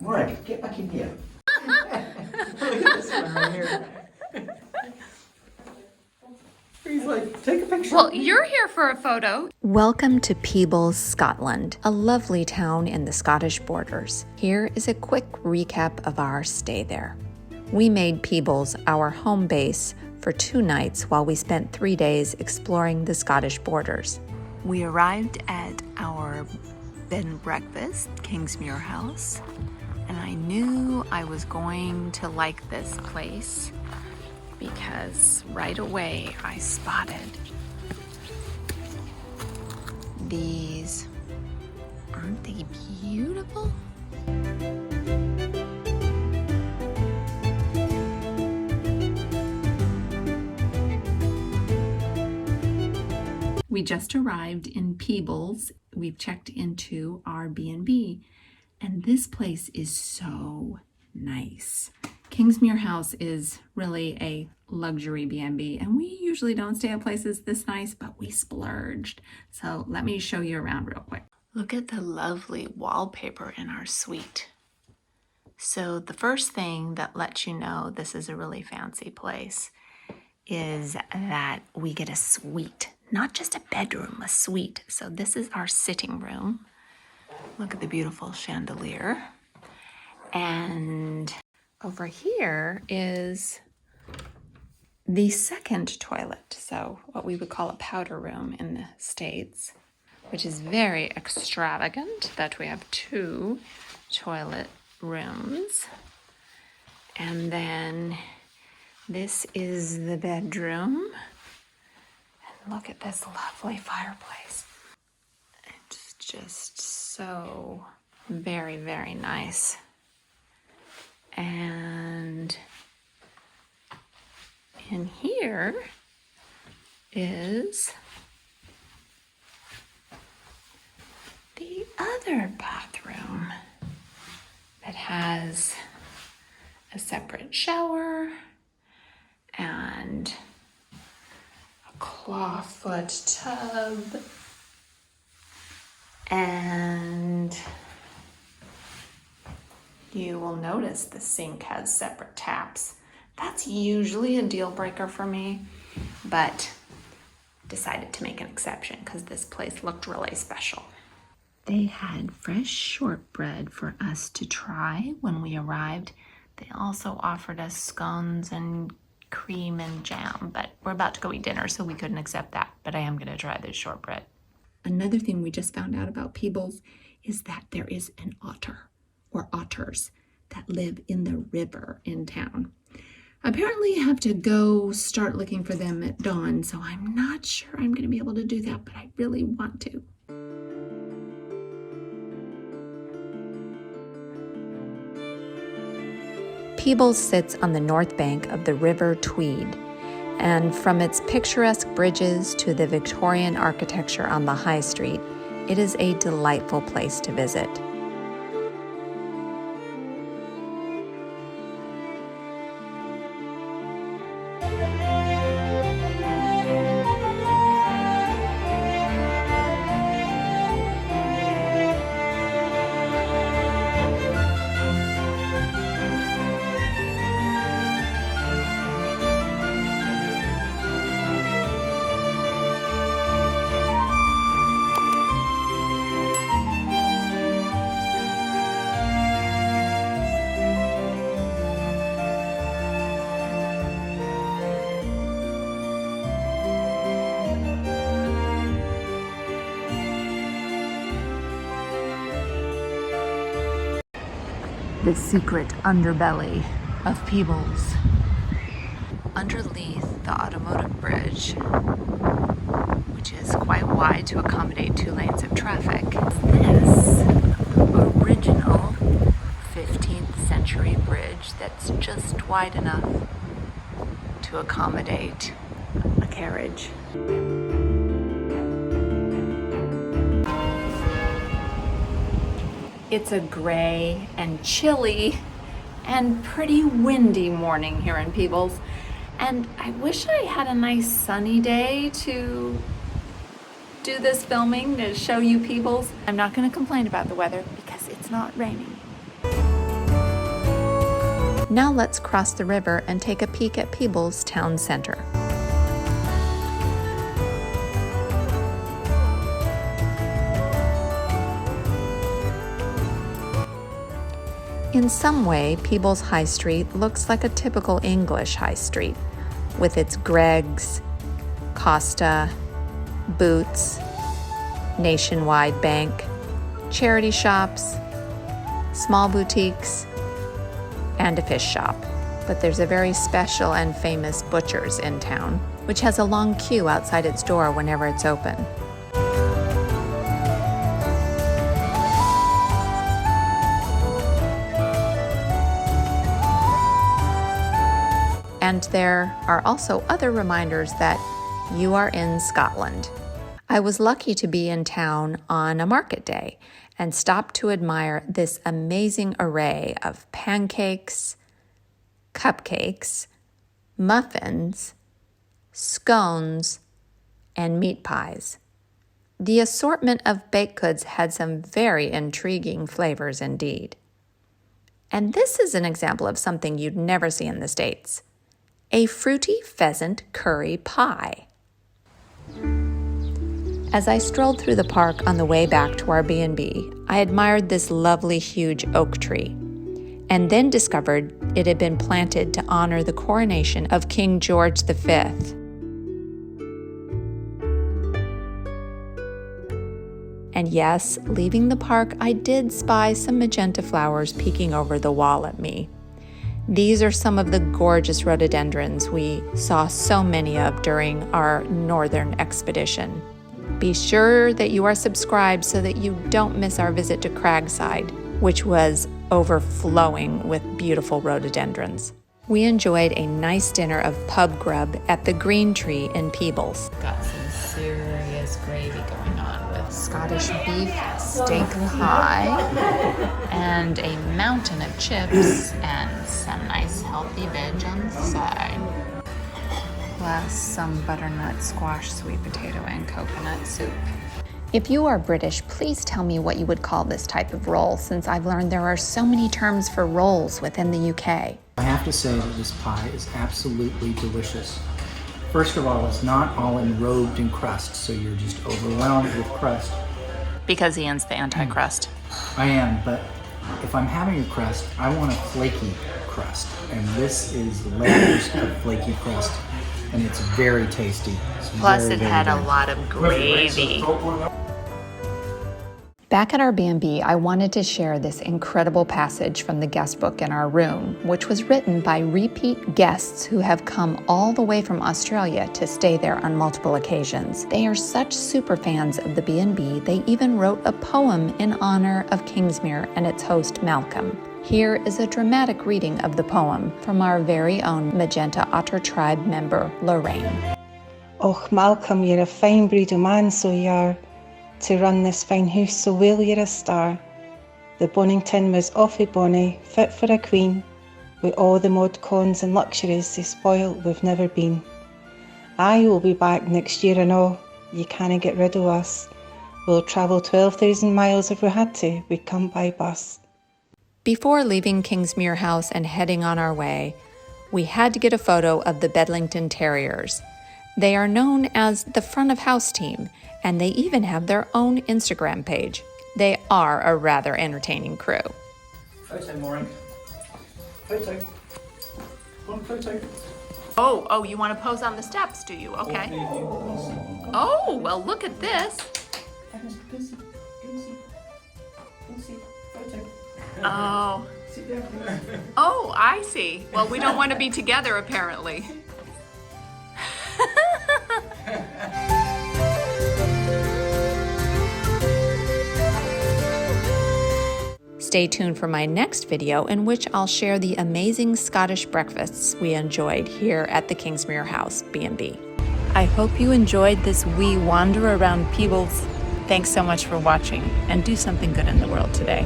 Morning, get back in here. Look at this one right here. He's like, take a picture. Well, you're here for a photo. Welcome to Peebles, Scotland, a lovely town in the Scottish borders. Here is a quick recap of our stay there. We made Peebles our home base for 2 nights while we spent 3 days exploring the Scottish borders. We arrived at our bed and breakfast, Kingsmuir House, and I knew I was going to like this place because right away I spotted these. Aren't they beautiful? We just arrived in Peebles. We've checked into our B&B, and this place is so nice. Kingsmuir House is really a luxury B&B, and we usually don't stay at places this nice, but we splurged. So let me show you around real quick. Look at the lovely wallpaper in our suite. So the first thing that lets you know this is a really fancy place is that we get a suite, not just a bedroom, a suite. So this is our sitting room. Look at the beautiful chandelier. And over here is the second toilet. So what we would call a powder room in the States, which is very extravagant that we have 2 toilet rooms. And then this is the bedroom. And look at this lovely fireplace. It's just so very, very nice. And in here is the other bathroom that has a separate shower and a clawfoot tub, and you will notice the sink has separate taps. That's usually a deal breaker for me, but decided to make an exception because this place looked really special. They had fresh shortbread for us to try when we arrived. They also offered us scones and cream and jam, but we're about to go eat dinner, so we couldn't accept that, but I am gonna try the shortbread. Another thing we just found out about Peebles is that there is an otter or otters that live in the river in town. Apparently you have to go start looking for them at dawn, so I'm not sure I'm going to be able to do that, but I really want to. Peebles sits on the north bank of the River Tweed, and from its picturesque bridges to the Victorian architecture on the High Street, it is a delightful place to visit. The secret underbelly of Peebles. Underneath the automotive bridge, which is quite wide to accommodate 2 lanes of traffic, this original 15th century bridge that's just wide enough to accommodate a carriage. It's a gray and chilly and pretty windy morning here in Peebles. And I wish I had a nice sunny day to do this filming, to show you Peebles. I'm not going to complain about the weather because it's not raining. Now let's cross the river and take a peek at Peebles town center. In some way, Peebles High Street looks like a typical English high street, with its Greggs, Costa, Boots, Nationwide Bank, charity shops, small boutiques, and a fish shop. But there's a very special and famous butcher's in town, which has a long queue outside its door whenever it's open. And there are also other reminders that you are in Scotland. I was lucky to be in town on a market day and stopped to admire this amazing array of pancakes, cupcakes, muffins, scones, and meat pies. The assortment of baked goods had some very intriguing flavors indeed. And this is an example of something you'd never see in the States: a fruity pheasant curry pie. As I strolled through the park on the way back to our B&B, I admired this lovely huge oak tree, and then discovered it had been planted to honor the coronation of King George V. And yes, leaving the park, I did spy some magenta flowers peeking over the wall at me. These are some of the gorgeous rhododendrons we saw so many of during our northern expedition. Be sure that you are subscribed so that you don't miss our visit to Cragside, which was overflowing with beautiful rhododendrons. We enjoyed a nice dinner of pub grub at the Green Tree in Peebles. Got some serious gravy going on with Scottish beef steak pie and a mountain of chips and some nice healthy veg on the side. Plus some butternut squash, sweet potato, and coconut soup. If you are British, please tell me what you would call this type of roll, since I've learned there are so many terms for rolls within the UK. I have to say that this pie is absolutely delicious. First of all, it's not all enrobed in crust, so you're just overwhelmed with crust. Because Ian's the anti-crust. I am, but if I'm having a crust, I want a flaky crust. And this is layers of flaky crust, and it's very tasty. It's Plus very, it very had good. a lot of gravy. Back at our B&B, I wanted to share this incredible passage from the guest book in our room, which was written by repeat guests who have come all the way from Australia to stay there on multiple occasions. They are such super fans of the B&B, they even wrote a poem in honor of Kingsmere and its host Malcolm. Here is a dramatic reading of the poem from our very own Magenta Otter Tribe member, Lorraine. Och, Malcolm, you're a fine breed o' man, so you are. To run this fine house so well, you're a star. The Bonington was awfully bonny, fit for a queen, with all the mod cons and luxuries so spoiled we've never been. I will be back next year and all, you canna get rid of us. We'll travel 12,000 miles if we had to, we'd come by bus. Before leaving Kingsmere House and heading on our way, we had to get a photo of the Bedlington Terriers. They are known as the front of house team, and they even have their own Instagram page. They are a rather entertaining crew. Photo, Maureen. Photo. One photo. Oh, you want to pose on the steps, do you? Okay. Oh, well, look at this. Oh. Oh, I see. Well, we don't want to be together, apparently. Stay tuned for my next video in which I'll share the amazing Scottish breakfasts we enjoyed here at the Kingsmere House B&B. I hope you enjoyed this wee wander around Peebles. Thanks so much for watching, and do something good in the world today.